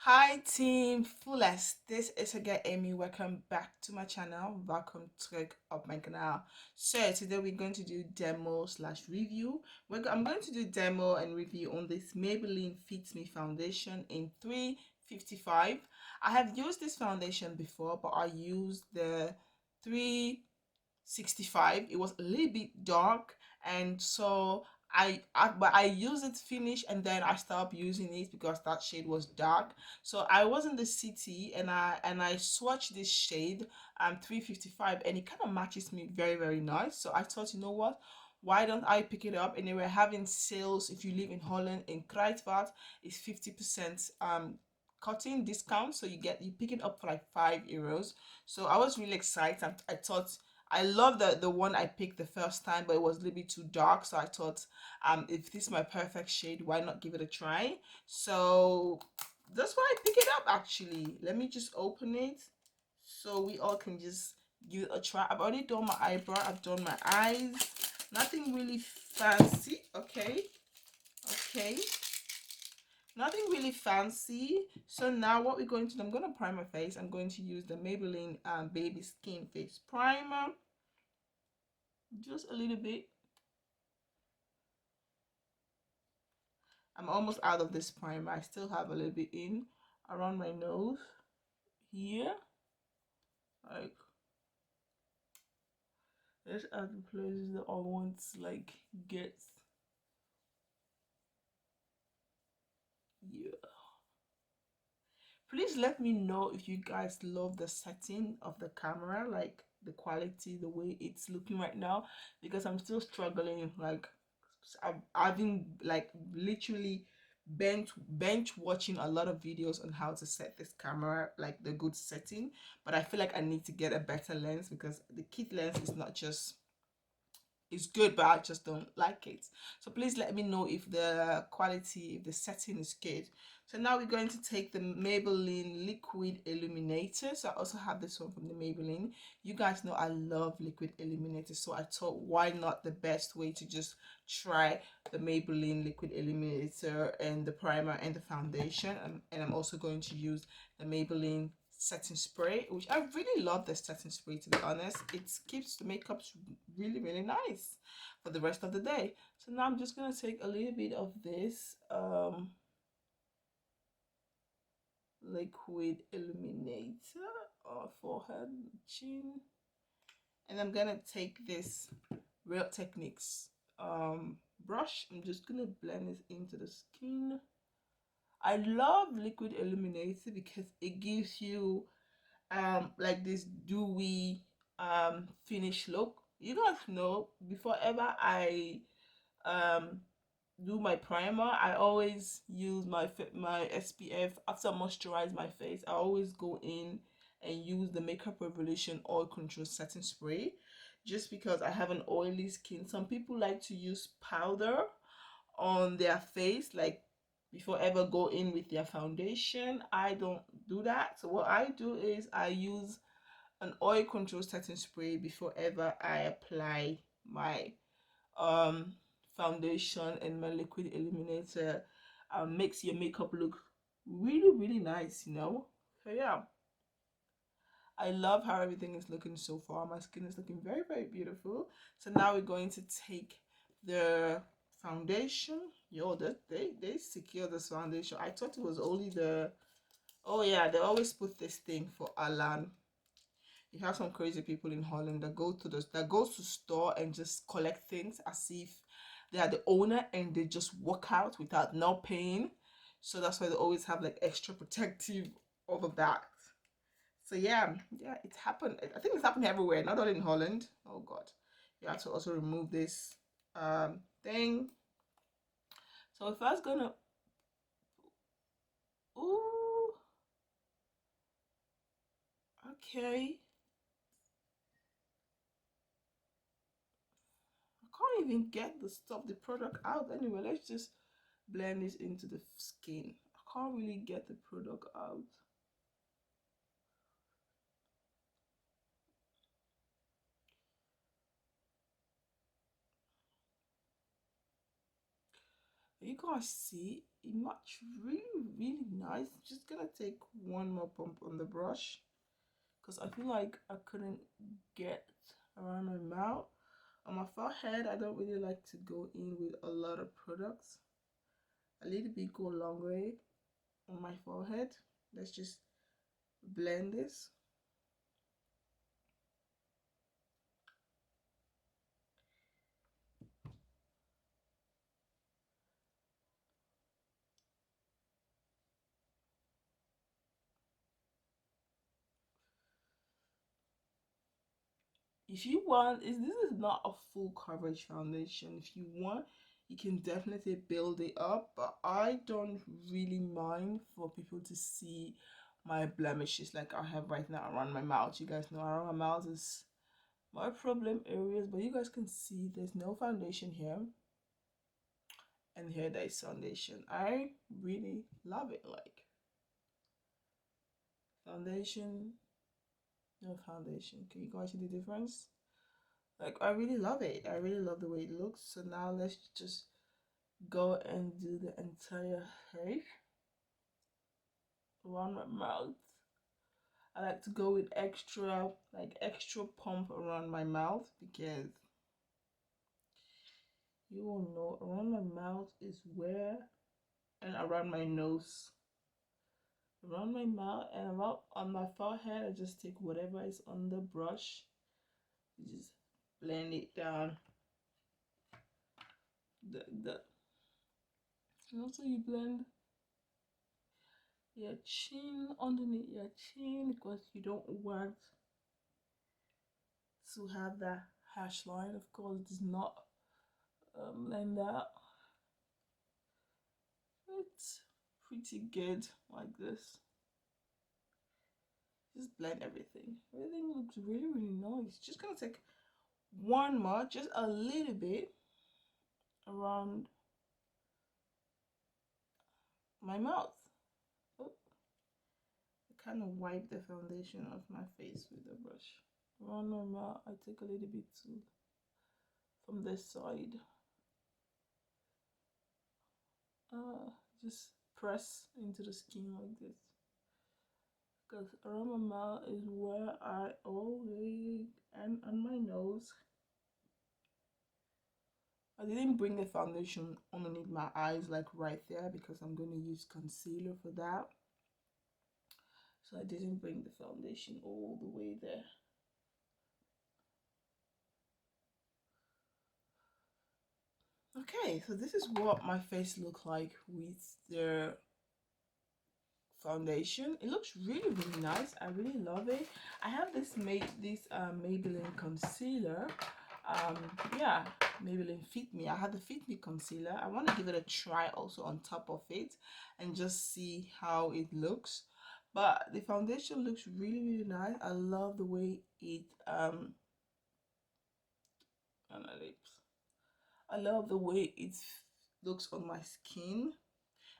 Hi team Fullest, this is again Amy. Welcome back to my channel. Welcome terug op mijn kanaal. So today we're going to do demo slash review. I'm going to do demo and review on this Maybelline Fit Me foundation in 355. I have used this foundation before, but I used the 365. It was a little bit dark, and so I used it finish and then I stopped using it because that shade was dark. So I was in the city and I swatched this shade 355, and it kind of matches me very nice. So I thought, you know what, why don't I pick it up? And they were having sales. If you live in Holland, in Kruidvat is 50% cutting discount, so you pick it up for like €5. So I was really excited. I thought, I love the one I picked the first time, but it was a little bit too dark. So I thought, if this is my perfect shade, why not give it a try? So that's why I pick it up. Actually, let me just open it so we all can just give it a try. I've already done my eyebrow. I've done my eyes. Nothing really fancy. Okay. Nothing really fancy. So now what we're going to do, I'm going to prime my face. I'm going to use the Maybelline Babyskin face primer, just a little bit. I'm almost out of this primer. I still have a little bit in around my nose here, like there's other places that I want to like get. Yeah, please let me know if you guys love the setting of the camera, like the quality, the way it's looking right now, because I'm still struggling. Like I've been like literally bench watching a lot of videos on how to set this camera, like the good setting, but I feel like I need to get a better lens because the kit lens is not just, it's good, but I just don't like it. So please let me know if the quality, if the setting is good. So now we're going to take the Maybelline liquid illuminator. So I also have this one from the Maybelline. You guys know I love liquid illuminator, so I thought, why not the best way to just try the Maybelline liquid illuminator and the primer and the foundation. And I'm also going to use the Maybelline setting spray, which I really love. The setting spray, to be honest, it keeps the makeup really nice for the rest of the day. So now I'm just gonna take a little bit of this liquid illuminator on forehead, chin, and I'm gonna take this Real Techniques brush. I'm just gonna blend this into the skin. I love liquid illuminator because it gives you like this dewy finish look. You guys know, before ever I um do my primer, I always use my SPF. After I moisturize my face, I always go in and use the Makeup Revolution oil control setting spray, just because I have an oily skin. Some people like to use powder on their face, like before ever go in with their foundation. I don't do that. So what I do is I use an oil control setting spray before ever I apply my um foundation, and my liquid illuminator makes your makeup look really nice, you know. So yeah, I love how everything is looking so far. My skin is looking very beautiful. So now we're going to take the foundation. Yo, they secure this foundation. I thought it was only the, oh yeah, they always put this thing for alarm. You have some crazy people in Holland that goes to store and just collect things as if they are the owner, and they just walk out without no paying. So that's why they always have like extra protective over that. So yeah, it's happened. I think it's happened everywhere, not only in Holland. Oh god. You have to also remove this thing. So we're first gonna, ooh, okay. I can't even get the product out. Anyway, let's just blend this into the skin. I can't really get the product out. You guys see it match really nice. Just gonna take one more pump on the brush because I feel like I couldn't get around my mouth. On my forehead, I don't really like to go in with a lot of products. A little bit go a long way on my forehead. Let's just blend this. If you want, this is not a full coverage foundation. If you want, you can definitely build it up, but I don't really mind for people to see my blemishes like I have right now around my mouth. You guys know around my mouth is my problem areas, but you guys can see there's no foundation here, and here there is foundation. I really love it. Like foundation, no foundation. Can you guys see the difference? Like I really love it. I really love the way it looks. So now let's just go and do the entire face around my mouth. I like to go with extra pump around my mouth because you will know around my mouth is where, and around my nose, around my mouth, and around on my forehead. I just take whatever is on the brush, just blend it down. And also you blend your chin underneath your chin because you don't want to have that hash line. Of course, it does not blend out. It's pretty good like this. Just blend everything. Everything looks really nice. Just gonna take one more, just a little bit around my mouth. Oh, I kind of wipe the foundation off my face with the brush. Around my mouth, I take a little bit too from this side. Just press into the skin like this. Because around my mouth is where I always, and on my nose. I didn't bring the foundation underneath my eyes like right there because I'm going to use concealer for that. So I didn't bring the foundation all the way there. Okay, so this is what my face looks like with the foundation. It looks really nice. I really love it. I have this Maybelline concealer. Yeah, Maybelline Fit Me. I had the Fit Me concealer. I want to give it a try also on top of it and just see how it looks. But the foundation looks really nice. I love the way it on my lips. I love the way it looks on my skin.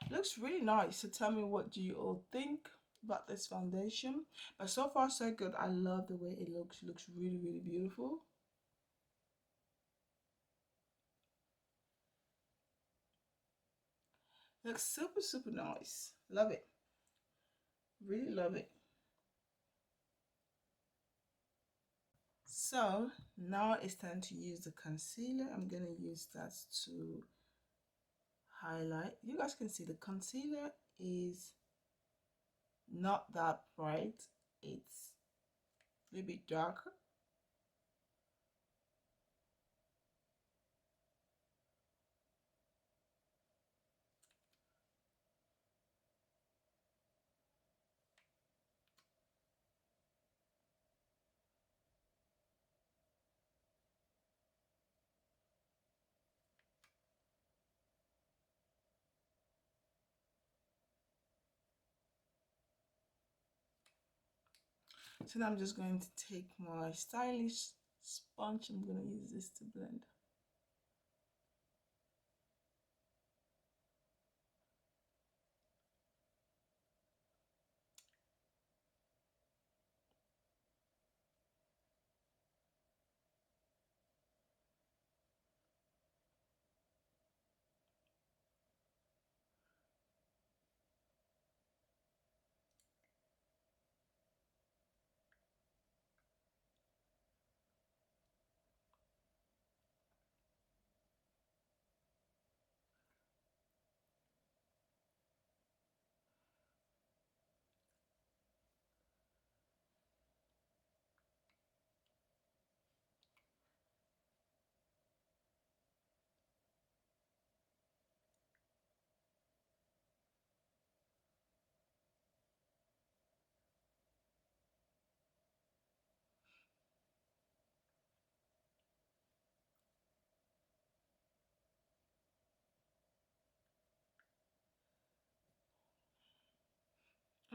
It looks really nice. So tell me, what do you all think about this foundation? But so far so good. I love the way it looks. It looks really beautiful. It looks super nice. Love it. Really love it. So now it's time to use the concealer. I'm gonna use that to highlight. You guys can see the concealer is not that bright. It's a little bit darker. So now I'm just going to take my stylish sponge. I'm going to use this to blend.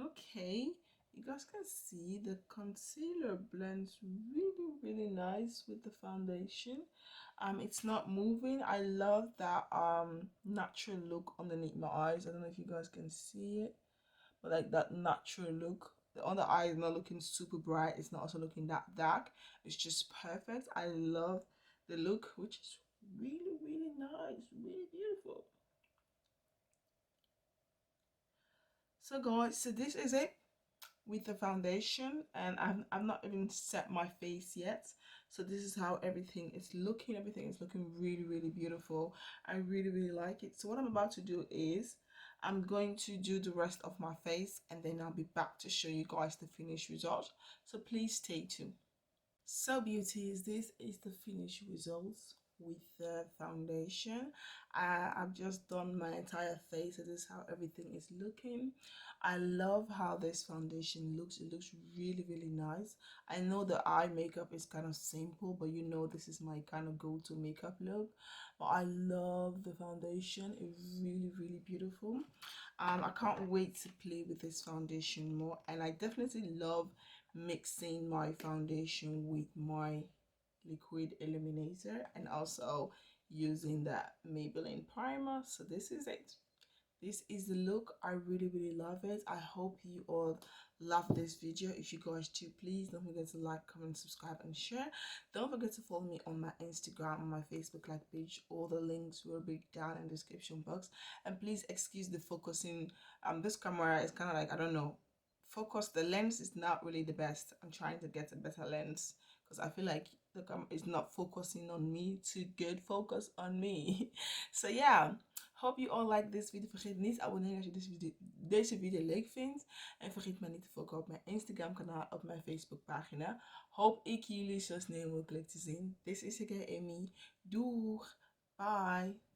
Okay, you guys can see the concealer blends really nice with the foundation. It's not moving. I love that natural look underneath my eyes. I don't know if you guys can see it, but like that natural look. The other eye is not looking super bright. It's not also looking that dark. It's just perfect. I love the look, which is really nice, really beautiful. So guys, so this is it with the foundation, and I've not even set my face yet. So this is how everything is looking. Everything is looking really beautiful. I really like it. So what I'm about to do is I'm going to do the rest of my face, and then I'll be back to show you guys the finished result. So please stay tuned. So beauties, this is the finished results with the foundation. I've just done my entire face, so this is how everything is looking. I love how this foundation looks. It looks really nice. I know the eye makeup is kind of simple, but you know this is my kind of go-to makeup look. But I love the foundation. It's really beautiful. I can't wait to play with this foundation more, and I definitely love mixing my foundation with my liquid illuminator, and also using that Maybelline primer. So this is it. This is the look. I really love it. I hope you all love this video. If you guys do, please don't forget to like, comment, subscribe, and share. Don't forget to follow me on my Instagram and my Facebook like page. All the links will be down in the description box. And please excuse the focusing. This camera is kind of like, I don't know, focus. The lens is not really the best. I'm trying to get a better lens because I feel like the camera is not focusing on me too good. Focus on me. So yeah, hope you all like this video. Vergeet niet te abonneren als je deze video leuk vindt. En vergeet me niet te volgen op mijn Instagram kanaal, op mijn Facebook pagina. Hoop ik jullie zo snel mogelijk te zien. This is again Amy. Doeg. Bye.